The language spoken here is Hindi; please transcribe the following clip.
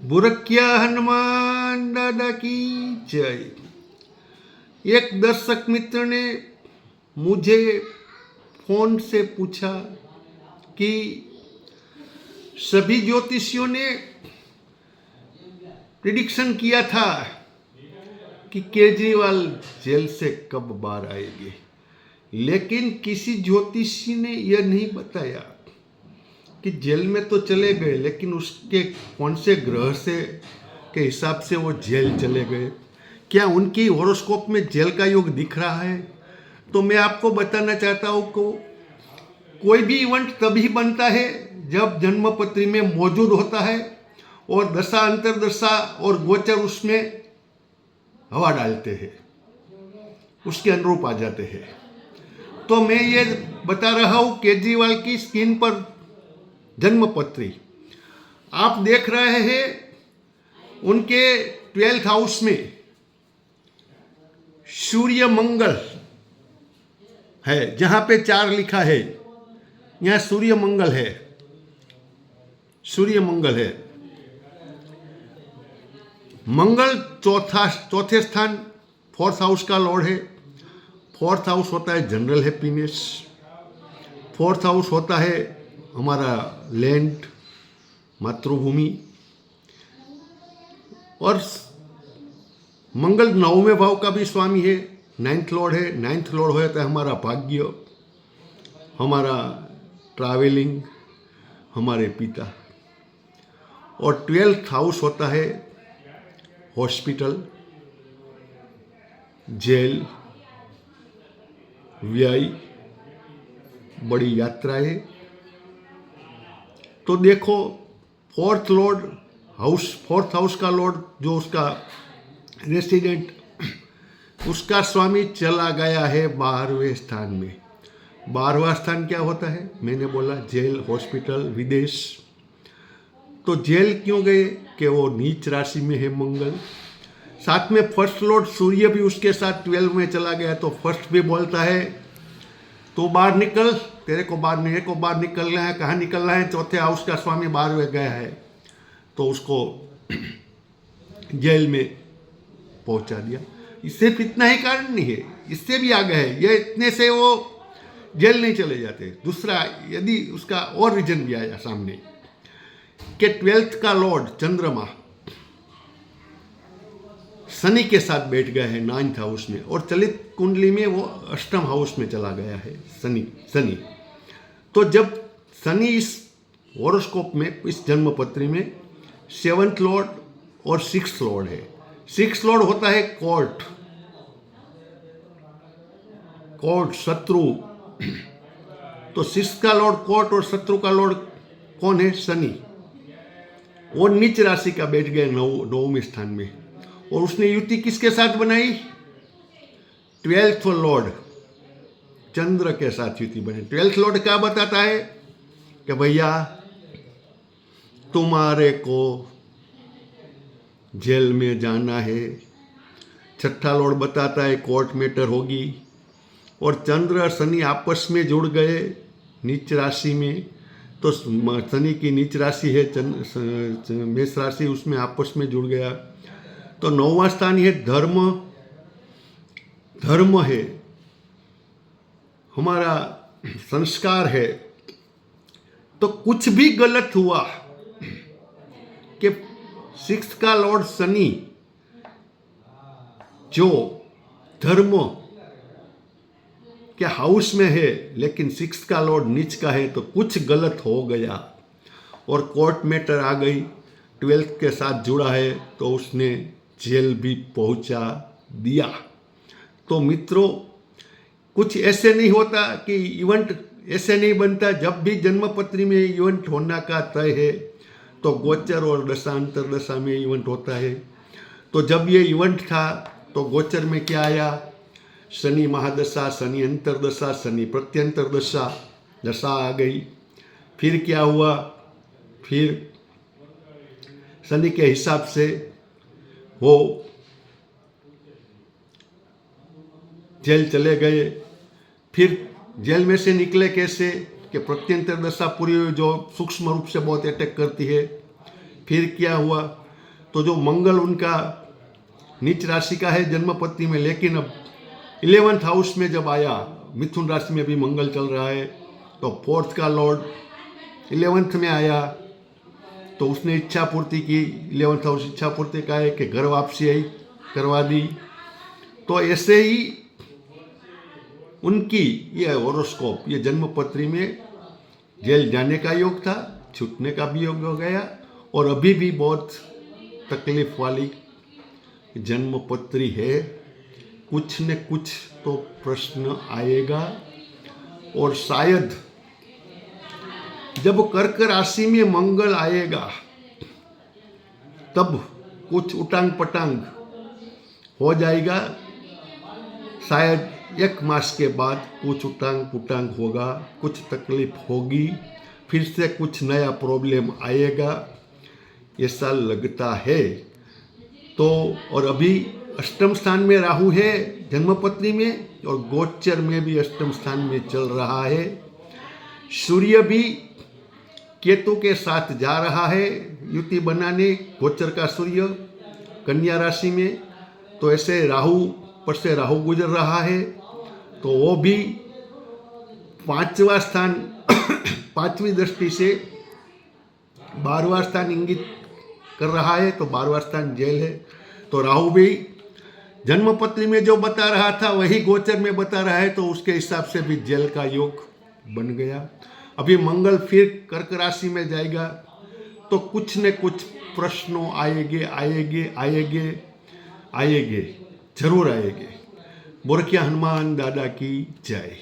बुरकिया हनुमान दादा की जय। एक दर्शक मित्र ने मुझे फोन से पूछा कि सभी ज्योतिषियों ने प्रिडिक्शन किया था कि केजरीवाल जेल से कब बाहर आएंगे, लेकिन किसी ज्योतिषी ने यह नहीं बताया कि जेल में तो चले गए, लेकिन उसके कौन से ग्रह से के हिसाब से वो जेल चले गए। क्या उनकी हॉरोस्कोप में जेल का योग दिख रहा है? तो मैं आपको बताना चाहता हूँ को कोई भी इवेंट तभी बनता है जब जन्मपत्री में मौजूद होता है और दशा अंतरदशा और गोचर उसमें हवा डालते हैं, उसके अनुरूप आ जाते हैं। तो मैं ये बता रहा हूँ केजरीवाल की स्क्रीन पर जन्मपत्री आप देख रहे हैं। उनके 12th हाउस में सूर्य मंगल है, जहां पे 4 लिखा है, यहां सूर्य मंगल है, सूर्य मंगल है। मंगल चौथे स्थान 4th हाउस का लॉर्ड है। 4th हाउस होता है जनरल हैप्पीनेस। 4th हाउस होता है हमारा लैंड, मातृभूमि। और मंगल 9वें भाव का भी स्वामी है, 9th लॉर्ड है। 9th लॉर्ड होता है हमारा भाग्य, हमारा ट्रैवलिंग, हमारे पिता। और 12th हाउस होता है हॉस्पिटल, जेल, व्यय, बड़ी यात्राएं। तो देखो 4th हाउस का लॉर्ड जो उसका रेसिडेंट, उसका स्वामी चला गया है 12वें स्थान में। 12वां स्थान क्या होता है? मैंने बोला जेल, हॉस्पिटल, विदेश। तो जेल क्यों गए? कि वो नीच राशि में है मंगल। साथ में फर्स्ट लॉर्ड सूर्य भी उसके साथ 12 में चला गया। तो फर्स्ट भी बोलता है तो बाहर निकल, तेरे को बाहर निकलना है। कहाँ निकलना है? चौथे हाउस का स्वामी 12वें गया है, तो उसको जेल में पहुंचा दिया। इससे इतना ही कारण नहीं है, इससे भी आगे है। ये इतने से वो जेल नहीं चले जाते। दूसरा, यदि उसका और रीजन भी आया सामने कि 12th का लॉर्ड चंद्रमा शनि के साथ बैठ गया है 9th हाउस में, और चलित कुंडली में वो 8th हाउस में चला गया है शनि। तो जब शनि इस हॉरोस्कोप में, इस जन्मपत्री में 7th लॉर्ड और 6th लॉर्ड है। 6th लॉर्ड होता है कोर्ट, शत्रु। तो 6th का लॉर्ड कोर्ट और शत्रु का लॉर्ड कौन है? शनि। वो नीच राशि का बैठ गए 9वें स्थान में। और उसने युति किसके साथ बनाई? 12th लॉर्ड चंद्र के साथ युति बनी। 12th लॉर्ड क्या बताता है कि भैया तुम्हारे को जेल में जाना है। 6ठा लॉर्ड बताता है कोर्ट मैटर होगी। और चंद्र और शनि आपस में जुड़ गए नीच राशि में। तो शनि की नीच राशि है मेष राशि, उसमें आपस में जुड़ गया। तो 9वां स्थान है धर्म है, हमारा संस्कार है। तो कुछ भी गलत हुआ कि 6th का लॉर्ड शनि जो धर्म के हाउस में है, लेकिन 6th का लॉर्ड नीच का है, तो कुछ गलत हो गया और कोर्ट मैटर आ गई, 12th के साथ जुड़ा है, तो उसने जेल भी पहुंचा दिया। तो मित्रों, कुछ ऐसे नहीं होता कि इवेंट ऐसे नहीं बनता। जब भी जन्मपत्री में इवेंट होने का तय है तो गोचर और दशा अंतरदशा में इवेंट होता है। तो जब ये इवेंट था तो गोचर में क्या आया? शनि महादशा, शनि अंतरदशा, शनि प्रत्यंतर दशा आ गई। फिर क्या हुआ? फिर शनि के हिसाब से वो जेल चले गए। फिर जेल में से निकले कैसे? कि प्रत्यंतर दशा पूरी हुई, जो सूक्ष्म रूप से बहुत अटैक करती है। फिर क्या हुआ? तो जो मंगल उनका नीच राशि का है जन्मपत्ति में, लेकिन अब 11th हाउस में जब आया, मिथुन राशि में भी मंगल चल रहा है, तो 4th का लॉर्ड 11th में आया, तो उसने इच्छा पूर्ति की। 11th हाउस इच्छा पूर्ति का है कि घर वापसी आई, करवा दी। तो ऐसे ही उनकी ये होरोस्कोप, ये जन्मपत्री में जेल जाने का योग था, छूटने का भी योग हो गया, और अभी भी बहुत तकलीफ वाली जन्मपत्री है। कुछ न कुछ तो प्रश्न आएगा, और शायद जब कर्क राशि में मंगल आएगा तब कुछ उटांग पटांग हो जाएगा। शायद 1 मास के बाद कुछ उटांग पुटांग होगा, कुछ तकलीफ होगी, फिर से कुछ नया प्रॉब्लम आएगा, ऐसा लगता है। तो और अभी अष्टम स्थान में राहु है जन्मपत्री में, और गोचर में भी अष्टम स्थान में चल रहा है। सूर्य भी केतु के साथ जा रहा है युति बनाने, गोचर का सूर्य कन्या राशि में। तो ऐसे राहु पर से राहु गुजर रहा है, तो वो भी 5वां स्थान 5वीं दृष्टि से 12वां स्थान इंगित कर रहा है, तो 12वां स्थान जेल है। तो राहु भी जन्मपत्री में जो बता रहा था वही गोचर में बता रहा है, तो उसके हिसाब से भी जेल का योग बन गया। अभी मंगल फिर कर्क राशि में जाएगा, तो कुछ न कुछ प्रश्नों आएंगे, जरूर आएंगे। बोरकिया हनुमान दादा की जय।